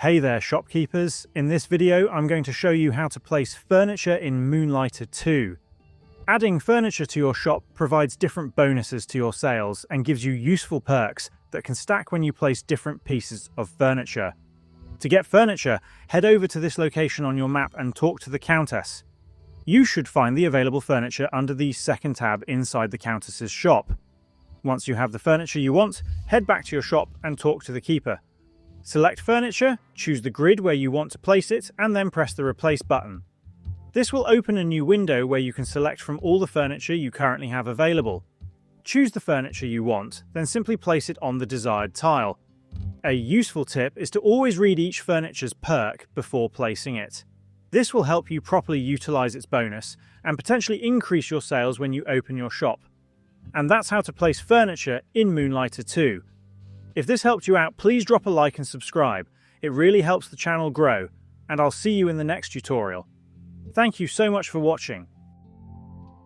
Hey there, shopkeepers. In this video, I'm going to show you how to place furniture in Moonlighter 2. Adding furniture to your shop provides different bonuses to your sales and gives you useful perks that can stack when you place different pieces of furniture. To get furniture, head over to this location on your map and talk to the Countess. You should find the available furniture under the second tab inside the Countess's shop. Once you have the furniture you want, head back to your shop and talk to the keeper. Select furniture, choose the grid where you want to place it, and then press the replace button. This will open a new window where you can select from all the furniture you currently have available. Choose the furniture you want, then simply place it on the desired tile. A useful tip is to always read each furniture's perk before placing it. This will help you properly utilize its bonus and potentially increase your sales when you open your shop. And that's how to place furniture in Moonlighter 2. If this helped you out, please drop a like and subscribe. It really helps the channel grow, and I'll see you in the next tutorial. Thank you so much for watching.